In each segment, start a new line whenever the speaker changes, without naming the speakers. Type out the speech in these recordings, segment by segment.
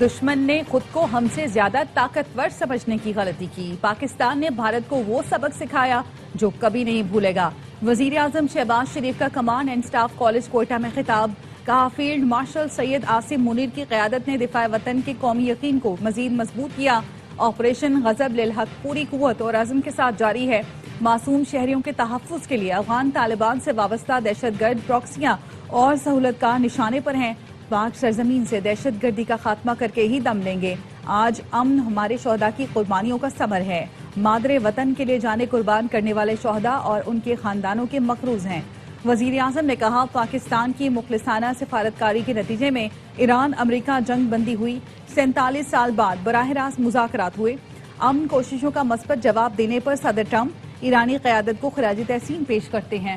دشمن نے خود کو ہم سے زیادہ طاقتور سمجھنے کی غلطی کی۔ پاکستان نے بھارت کو وہ سبق سکھایا جو کبھی نہیں بھولے گا۔ وزیر اعظم شہباز شریف کا command and staff college Quetta میں خطاب۔ کہا فیلڈ مارشل سید عاصم منیر کی قیادت نے دفاع وطن کے قومی یقین کو مزید مضبوط کیا۔ آپریشن غضب للحق پوری قوت اور عزم کے ساتھ جاری ہے۔ معصوم شہریوں کے تحفظ کے لیے افغان طالبان سے وابستہ دہشت گرد پراکسیاں اور سہولت کار نشانے پر ہیں۔ پاک سرزمین سے دہشت گردی کا خاتمہ کر کے ہی دم لیں گے۔ آج امن ہمارے شہداء کی قربانیوں کا ثمر ہے۔ مادر وطن کے لیے جانیں قربان کرنے والے شہداء اور ان کے خاندانوں کے مقروض ہیں۔ وزیر اعظم نے کہا پاکستان کی مخلصانہ سفارتکاری کے نتیجے میں ایران امریکہ جنگ بندی ہوئی۔ 47 سال بعد براہ راست مذاکرات ہوئے۔ امن کوششوں کا مثبت جواب دینے پر صدر ٹرمپ ایرانی قیادت کو خراج تحسین پیش کرتے ہیں۔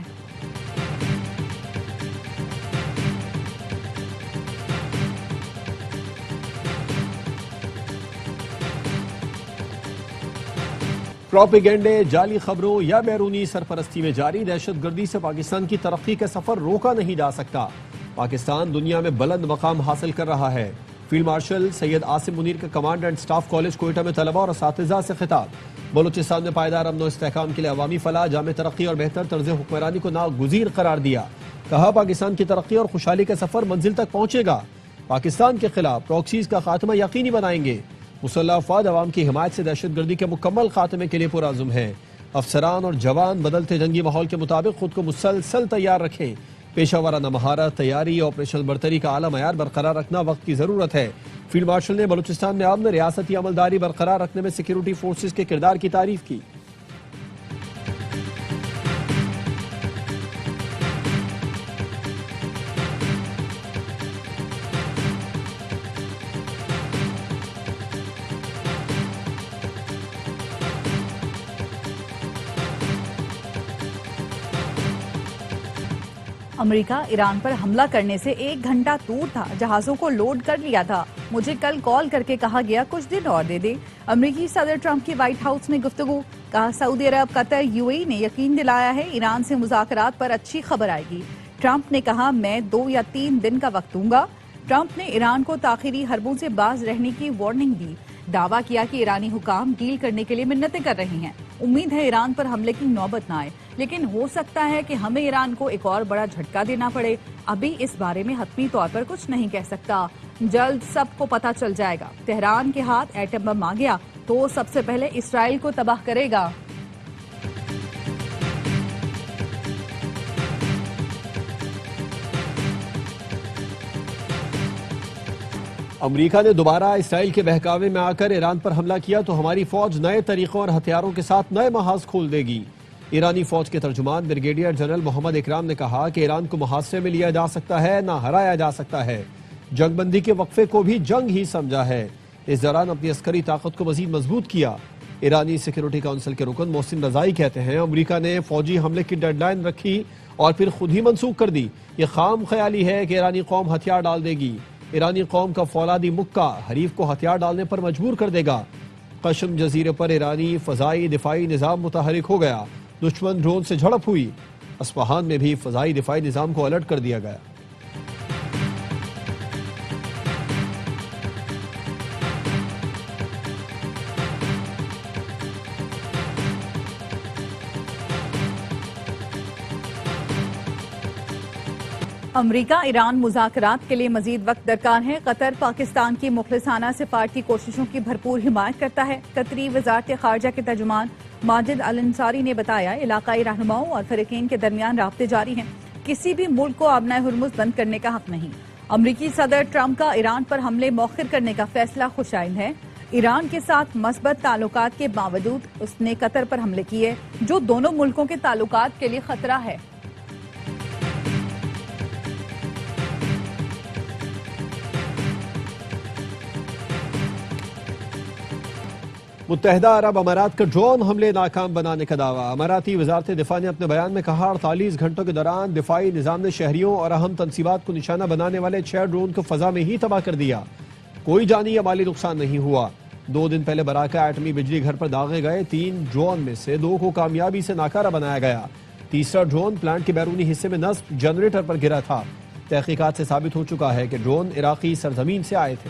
پروپیگنڈے، جعلی خبروں یا بیرونی سرپرستی میں جاری دہشت گردی سے پاکستان کی ترقی کا سفر روکا نہیں جا سکتا۔ پاکستان دنیا میں بلند مقام حاصل کر رہا ہے۔ فیلڈ مارشل سید عاصم منیر کا command and staff college Quetta میں طلباء اور اساتذہ سے خطاب۔ بلوچستان میں پائیدار امن و استحکام کے لیے عوامی فلاح، جامع ترقی اور بہتر طرز حکمرانی کو ناگزیر قرار دیا۔ کہا پاکستان کی ترقی اور خوشحالی کا سفر منزل تک پہنچے گا۔ پاکستان کے خلاف پراکسیز کا خاتمہ یقینی بنائیں گے۔ مسلح افواج عوام کی حمایت سے دہشت گردی کے مکمل خاتمے کے لیے پرعزم ہیں۔ افسران اور جوان بدلتے جنگی ماحول کے مطابق خود کو مسلسل تیار رکھیں۔ پیشہ ورانہ مہارت، تیاری، آپریشنل برتری کا اعلیٰ معیار برقرار رکھنا وقت کی ضرورت ہے۔ فیلڈ مارشل نے بلوچستان میں امن، ریاستی عملداری برقرار رکھنے میں سیکیورٹی فورسز کے کردار کی تعریف کی۔
امریکہ ایران پر حملہ کرنے سے 1 گھنٹہ دور تھا، جہازوں کو لوڈ کر لیا تھا۔ مجھے کل کال کر کے کہا گیا کچھ دن اور دے دے۔ امریکی صدر ٹرمپ کی وائٹ ہاؤس میں گفتگو۔ کہا سعودی عرب، قطر، UAE نے یقین دلایا ہے ایران سے مذاکرات پر اچھی خبر آئے گی۔ ٹرمپ نے کہا میں 2 یا 3 دن کا وقت دوں گا۔ ٹرمپ نے ایران کو تاخیری حربوں سے باز رہنے کی وارننگ دی۔ دعویٰ کیا کہ ایرانی حکام ڈیل کرنے کے لیے منتیں کر رہے ہیں۔ امید ہے ایران پر حملے کی نوبت نہ آئے، لیکن ہو سکتا ہے کہ ہمیں ایران کو ایک اور بڑا جھٹکا دینا پڑے۔ ابھی اس بارے میں حتمی طور پر کچھ نہیں کہہ سکتا۔ جلد سب کو پتہ چل جائے گا۔ تہران کے ہاتھ ایٹم بم آ گیا تو سب سے پہلے اسرائیل کو تباہ کرے گا۔
امریکہ نے دوبارہ اسرائیل کے بہکاوے میں آ کر ایران پر حملہ کیا تو ہماری فوج نئے طریقوں اور ہتھیاروں کے ساتھ نئے محاذ کھول دے گی۔ ایرانی فوج کے ترجمان بریگیڈیئر جنرل محمد اکرام نے کہا کہ ایران کو محاصرے میں لیا جا سکتا ہے، نہ ہرایا جا سکتا ہے۔ جنگ بندی کے وقفے کو بھی جنگ ہی سمجھا ہے۔ اس دوران اپنی عسکری طاقت کو مزید مضبوط کیا۔ ایرانی سیکیورٹی کونسل کے رکن محسن رضائی کہتے ہیں امریکہ نے فوجی حملے کی ڈیڈ لائن رکھی اور پھر خود ہی منسوخ کر دی۔ یہ خام خیالی ہے کہ ایرانی قوم ہتھیار ڈال دے گی۔ ایرانی قوم کا فولادی مکہ حریف کو ہتھیار ڈالنے پر مجبور کر دے گا۔ قشم جزیرے پر ایرانی فضائی دفاعی نظام متحرک ہو گیا۔ دشمن ڈرون سے جھڑپ ہوئی۔ اصفہان میں بھی فضائی دفاعی نظام کو الرٹ کر دیا گیا۔
امریکہ ایران مذاکرات کے لیے مزید وقت درکار ہے۔ قطر پاکستان کی مخلصانہ سفارتی کوششوں کی بھرپور حمایت کرتا ہے۔ قطری وزارت خارجہ کے ترجمان ماجد الانصاری نے بتایا علاقائی رہنماؤں اور فریقین کے درمیان رابطے جاری ہیں۔ کسی بھی ملک کو آبنہ ہرمز بند کرنے کا حق نہیں۔ امریکی صدر ٹرمپ کا ایران پر حملے مؤخر کرنے کا فیصلہ خوش آئند ہے۔ ایران کے ساتھ مثبت تعلقات کے باوجود اس نے قطر پر حملے کیے جو دونوں ملکوں کے تعلقات کے لیے خطرہ ہے۔
متحدہ عرب امارات کا ڈرون حملے ناکام بنانے کا دعویٰ۔ اماراتی وزارت دفاع نے اپنے بیان میں کہا 48 گھنٹوں کے دوران دفاعی نظام نے شہریوں اور اہم تنصیبات کو نشانہ بنانے والے 6 ڈرون کو فضا میں ہی تباہ کر دیا۔ کوئی جانی یا مالی نقصان نہیں ہوا۔ 2 دن پہلے براکا ایٹمی بجلی گھر پر داغے گئے 3 ڈرون میں سے 2 کو کامیابی سے ناکارہ بنایا گیا۔ تیسرا ڈرون پلانٹ کے بیرونی حصے میں نصب جنریٹر پر گرا تھا۔ تحقیقات سے ثابت ہو چکا ہے کہ ڈرون عراقی سرزمین سے آئے تھے۔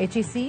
HEC,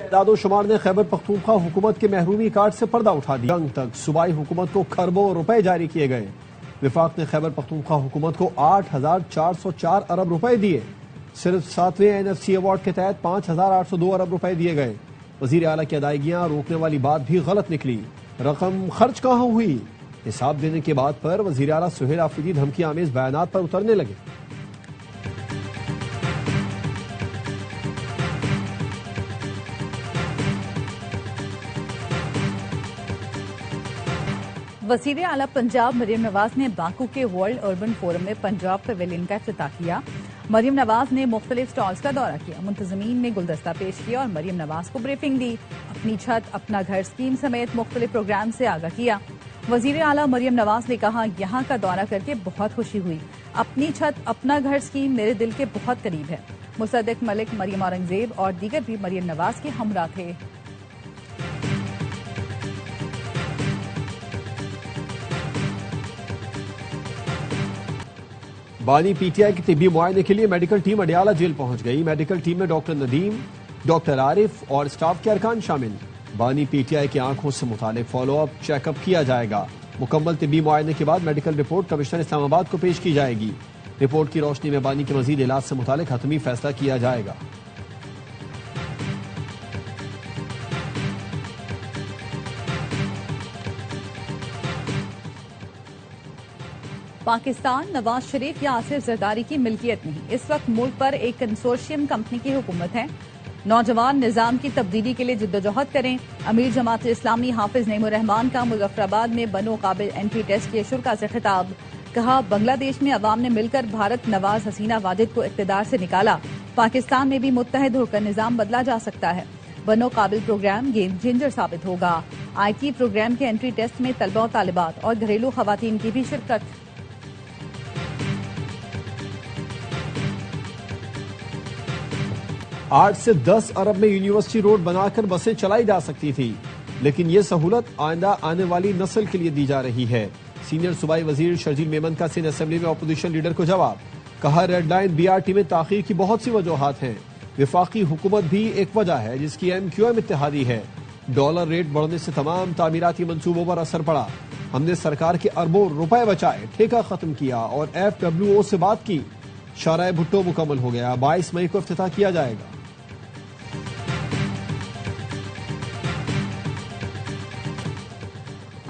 اعداد و شمار نے خیبر پختونخوا حکومت کے محرومی کارڈ سے پردہ اٹھا دیا۔ جنگ تک صوبائی حکومت کو کھربوں روپے جاری کیے گئے۔ وفاق نے خیبر پختونخوا حکومت کو 8,404 ارب روپے دیے۔ صرف 7ویں NFC ایوارڈ کے تحت 5,802 ارب روپے دیے گئے۔ وزیر اعلیٰ کی ادائیگیاں روکنے والی بات بھی غلط نکلی۔ رقم خرچ کہاں ہوئی؟ حساب دینے کے بعد پر وزیر اعلیٰ سہیل آفریدی دھمکی آمیز بیانات پر اترنے لگے۔
وزیر اعلیٰ پنجاب مریم نواز نے باکو کے ورلڈ اربن فورم میں پنجاب پیویلین کا افتتاح کیا۔ مریم نواز نے مختلف سٹالز کا دورہ کیا، منتظمین نے گلدستہ پیش کیا اور مریم نواز کو بریفنگ دی۔ اپنی چھت اپنا گھر اسکیم سمیت مختلف پروگرام سے آگاہ کیا۔ وزیر اعلیٰ مریم نواز نے کہا، یہاں کا دورہ کر کے بہت خوشی ہوئی۔ اپنی چھت اپنا گھر اسکیم میرے دل کے بہت قریب ہے۔ مصدق ملک، مریم اورنگزیب اور دیگر بھی مریم نواز کے ہمراہ تھے۔
بانی PTI کی طبی معائنے کے لیے میڈیکل ٹیم اڈیالہ جیل پہنچ گئی۔ میڈیکل ٹیم میں ڈاکٹر ندیم، ڈاکٹر عارف اور اسٹاف کے ارکان شامل۔ بانی PTI کی آنکھوں سے متعلق فالو اپ چیک اپ کیا جائے گا۔ مکمل طبی معائنے کے بعد میڈیکل رپورٹ کمشنر اسلام آباد کو پیش کی جائے گی۔ رپورٹ کی روشنی میں بانی کے مزید علاج سے متعلق حتمی فیصلہ کیا جائے گا۔
پاکستان نواز شریف یا آصف زرداری کی ملکیت نہیں، اس وقت ملک پر ایک کنسورشیم کمپنی کی حکومت ہے۔ نوجوان نظام کی تبدیلی کے لیے جدوجہد کریں۔ امیر جماعت اسلامی حافظ نعیم الرحمان کا مظفر آباد میں بنو قابل انٹری ٹیسٹ کے شرکاء سے خطاب۔ کہا، بنگلہ دیش میں عوام نے مل کر بھارت نواز حسینہ واجد کو اقتدار سے نکالا۔ پاکستان میں بھی متحد ہو کر نظام بدلا جا سکتا ہے۔ بنو قابل پروگرام گیم چینجر ثابت ہوگا۔ IT پروگرام کے انٹری ٹیسٹ میں طلبہ و طالبات اور گھریلو خواتین کی بھی شرکت۔
8 سے 10 ارب میں یونیورسٹی روڈ بنا کر بسیں چلائی جا سکتی تھی، لیکن یہ سہولت آئندہ آنے والی نسل کے لیے دی جا رہی ہے۔ سینئر صوبائی وزیر شرجیل میمن کا سندھ اسمبلی میں اپوزیشن لیڈر کو جواب۔ کہا، ریڈ لائن BRT میں تاخیر کی بہت سی وجوہات ہیں۔ وفاقی حکومت بھی ایک وجہ ہے جس کی MQM اتحادی ہے۔ ڈالر ریٹ بڑھنے سے تمام تعمیراتی منصوبوں پر اثر پڑا۔ ہم نے سرکار کے اربوں روپے بچائے، ٹھیکہ ختم کیا اور FWO سے بات کی۔ شارع بھٹو مکمل ہو گیا، 22 مئی کو افتتاح کیا جائے گا۔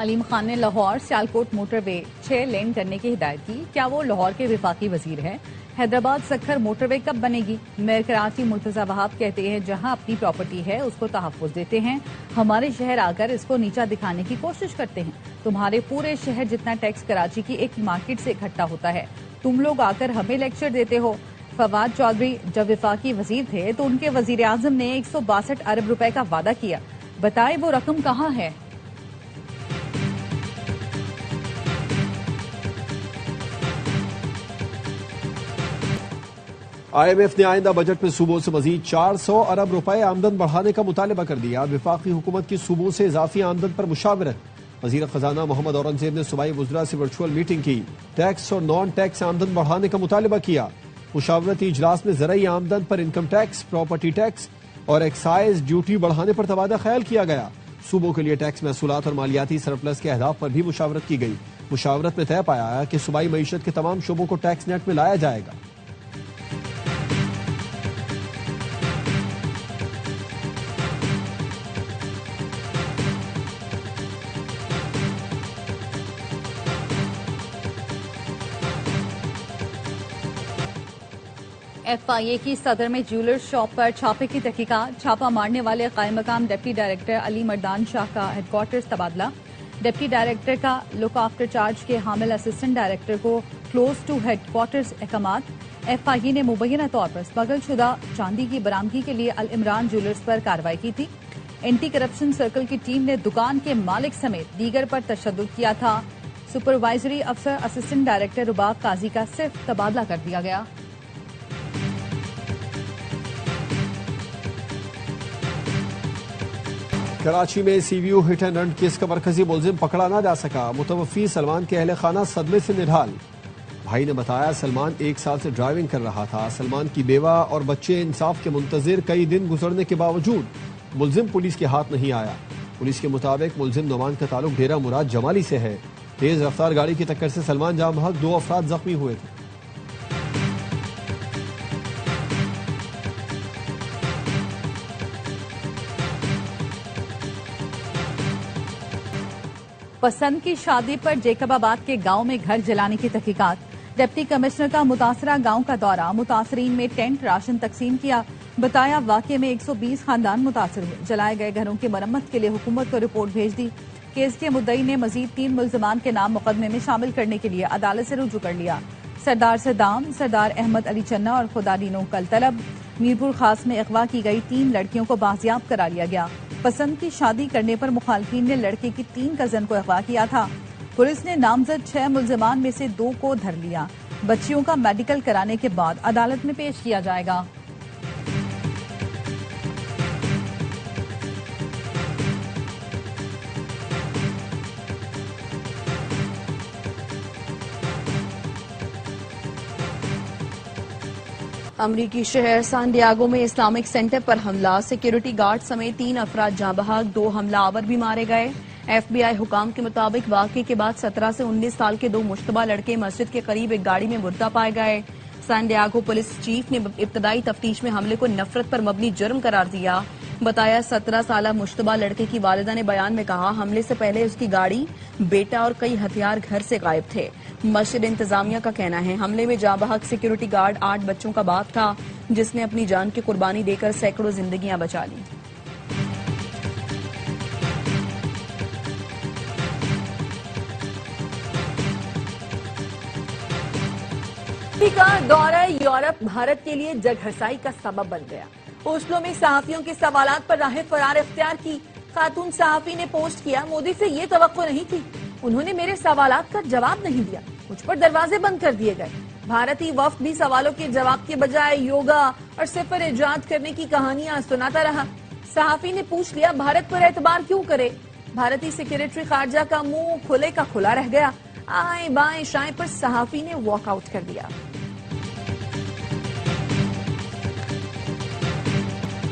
علیم خان نے لاہور سیالکوٹ موٹر وے 6 لین کرنے کی ہدایت کی۔ کیا وہ لاہور کے وفاقی وزیر ہیں؟ حیدرآباد سکھر موٹر وے کب بنے گی؟ میئر کراچی مرتضی وہاب کہتے ہیں، جہاں اپنی پراپرٹی ہے اس کو تحفظ دیتے ہیں، ہمارے شہر آ کر اس کو نیچا دکھانے کی کوشش کرتے ہیں۔ تمہارے پورے شہر جتنا ٹیکس کراچی کی ایک مارکیٹ سے اکٹھا ہوتا ہے، تم لوگ آ کر ہمیں لیکچر دیتے ہو۔ فواد چودھری جب وفاقی وزیر تھے تو ان کے وزیر اعظم نے 162 ارب روپے کا وعدہ کیا، بتائیں وہ رقم کہاں ہے؟
IMF نے آئندہ بجٹ میں صوبوں سے مزید 400 ارب روپے آمدن بڑھانے کا مطالبہ کر دیا۔ وفاقی حکومت کی صوبوں سے اضافی آمدن پر مشاورت۔ وزیر خزانہ محمد اورنگزیب نے صوبائی وزراء سے ورچوئل میٹنگ کی، ٹیکس اور نان ٹیکس آمدن بڑھانے کا مطالبہ کیا۔ مشاورتی اجلاس میں زرعی آمدن پر انکم ٹیکس، پراپرٹی ٹیکس اور ایکسائز ڈیوٹی بڑھانے پر تبادلہ خیال کیا گیا۔ صوبوں کے لیے ٹیکس محصولات اور مالیاتی سرپلس کے اہداف پر بھی مشاورت کی گئی۔ مشاورت میں طے پایا کہ صوبائی معیشت کے تمام شعبوں کو ٹیکس نیٹ میں لایا جائے گا۔
FIA کی صدر میں جیولر شاپ پر چھاپے کی تحقیقات۔ چھاپہ مارنے والے قائم مقام ڈپٹی ڈائریکٹر علی مردان شاہ کا ہیڈ کوارٹرز تبادلہ۔ ڈپٹی ڈائریکٹر کا لک آفٹر چارج کے حامل اسسٹنٹ ڈائریکٹر کو کلوز ٹو ہیڈ کوارٹرز احکامات۔ FIA نے مبینہ طور پر اسمگل شدہ چاندی کی برآمدگی کے لیے العمران جیولرز پر کارروائی کی تھی۔ اینٹی کرپشن سرکل کی ٹیم نے دکان کے مالک سمیت دیگر پر تشدد کیا تھا۔ سپروائزری افسر اسسٹنٹ ڈائریکٹر رباب قاضی کا صرف تبادلہ کر دیا گیا۔
کراچی میں CVO hit and run case کا مرکزی ملزم پکڑا نہ جا سکا۔ متوفی سلمان کے اہل خانہ صدمے سے نڈھال۔ بھائی نے بتایا، سلمان 1 سال سے ڈرائیونگ کر رہا تھا۔ سلمان کی بیوہ اور بچے انصاف کے منتظر کئی دن گزرنے کے باوجود ملزم پولیس کے ہاتھ نہیں آیا۔ پولیس کے مطابق ملزم نعمان کا تعلق ڈیرہ مراد جمالی سے ہے۔ تیز رفتار گاڑی کی ٹکر سے سلمان جاں بحق 2 افراد زخمی ہوئے تھے۔
پسند کی شادی پر جیکب آباد کے گاؤں میں گھر جلانے کی تحقیقات۔ ڈپٹی کمشنر کا متاثرہ گاؤں کا دورہ، متاثرین میں ٹینٹ راشن تقسیم کیا۔ بتایا واقعے میں 120 خاندان متاثر ہوئے۔ جلائے گئے گھروں کی مرمت کے لیے حکومت کو رپورٹ بھیج دی۔ کیس کے مدعی نے مزید 3 ملزمان کے نام مقدمے میں شامل کرنے کے لیے عدالت سے رجوع کر لیا۔ سردار صدام، سردار احمد علی چنا اور خدا دینو کل طلب۔ میرپور خاص میں اغوا کی گئی 3 لڑکیوں کو بازیاب کرا لیا گیا۔ پسند کی شادی کرنے پر مخالفین نے لڑکے کی 3 کزن کو اغوا کیا تھا۔ پولیس نے نامزد 6 ملزمان میں سے 2 کو دھر لیا۔ بچیوں کا میڈیکل کرانے کے بعد عدالت میں پیش کیا جائے گا۔
امریکی شہر سان ڈیاگو میں اسلامک سینٹر پر حملہ، سیکیورٹی گارڈ سمیت 3 افراد جاں بحق، 2 حملہ آور بھی مارے گئے۔ ایف بی آئی حکام کے مطابق واقعے کے بعد 17 سے 19 سال کے 2 مشتبہ لڑکے مسجد کے قریب ایک گاڑی میں مردہ پائے گئے۔ سان ڈیاگو پولیس چیف نے ابتدائی تفتیش میں حملے کو نفرت پر مبنی جرم قرار دیا۔ بتایا 17 سالہ مشتبہ لڑکے کی والدہ نے بیان میں کہا حملے سے پہلے اس کی گاڑی، بیٹا اور کئی ہتھیار گھر سے غائب تھے۔ مسجد انتظامیہ کا کہنا ہے حملے میں جاں بحق سیکیورٹی گارڈ 8 بچوں کا باپ تھا، جس نے اپنی جان کی قربانی دے کر سینکڑوں زندگیاں بچا لیں۔
کا دورہ یورپ بھارت کے لیے جگ ہرسائی کا سبب بن گیا۔ اوسلو میں صحافیوں کے سوالات پر راہ فرار اختیار کی خاتون صحافی نے پوسٹ کیا، مودی سے یہ توقع نہیں تھی، انہوں نے میرے سوالات کا جواب نہیں دیا، مجھ پر دروازے بند کر دیے گئے۔ بھارتی وفد بھی سوالوں کے جواب کے بجائے یوگا اور صفر ایجاد کرنے کی کہانیاں سناتا رہا۔ صحافی نے پوچھ لیا بھارت پر اعتبار کیوں کرے؟ بھارتی سیکریٹری خارجہ کا منہ کھلے کا کھلا رہ گیا۔ آئیں بائیں شائیں پر صحافی نے واک آؤٹ کر دیا۔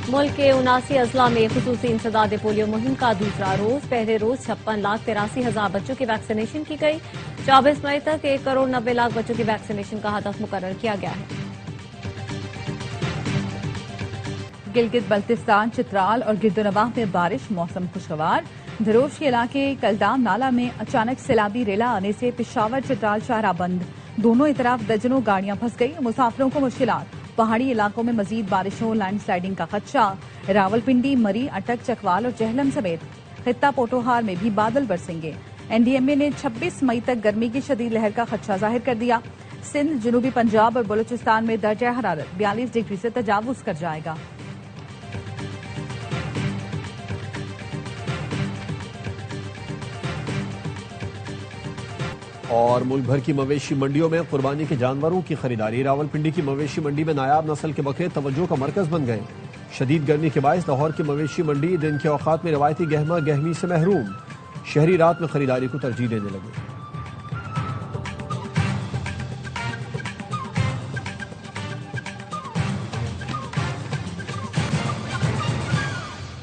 ملک کے 79 اضلاع میں خصوصی انسداد پولیو مہم کا دوسرا روز، پہلے روز 56,83,000 بچوں کی ویکسینیشن کی گئی۔ 24 مئی تک 1,90,00,000 بچوں کی ویکسینیشن کا ہدف مقرر کیا گیا ہے۔
گلگت بلتستان، چترال اور گردونواہ میں بارش، موسم خوشگوار۔ دھروش کے علاقے کلدام نالہ میں اچانک سیلابی ریلا آنے سے پشاور چترال شاہراہ بند، دونوں اطراف درجنوں گاڑیاں پھنس گئی، مسافروں کو مشکلات۔ پہاڑی علاقوں میں مزید بارشوں، لینڈ سلائیڈنگ کا خدشہ۔ راولپنڈی، مری، اٹک، چکوال اور جہلم سمیت خطہ پوٹوہار میں بھی بادل برسیں گے۔ این ڈی ایم اے نے 26 مئی تک گرمی کی شدید لہر کا خدشہ ظاہر کر دیا۔ سندھ، جنوبی پنجاب اور بلوچستان میں درجہ حرارت 42 ڈگری سے تجاوز کر جائے گا۔
اور ملک بھر کی مویشی منڈیوں میں قربانی کے جانوروں کی خریداری۔ راولپنڈی کی مویشی منڈی میں نایاب نسل کے بکرے توجہ کا مرکز بن گئے۔ شدید گرمی کے باعث لاہور کی مویشی منڈی دن کے اوقات میں روایتی گہما گہمی سے محروم، شہری رات میں خریداری کو ترجیح دینے لگے۔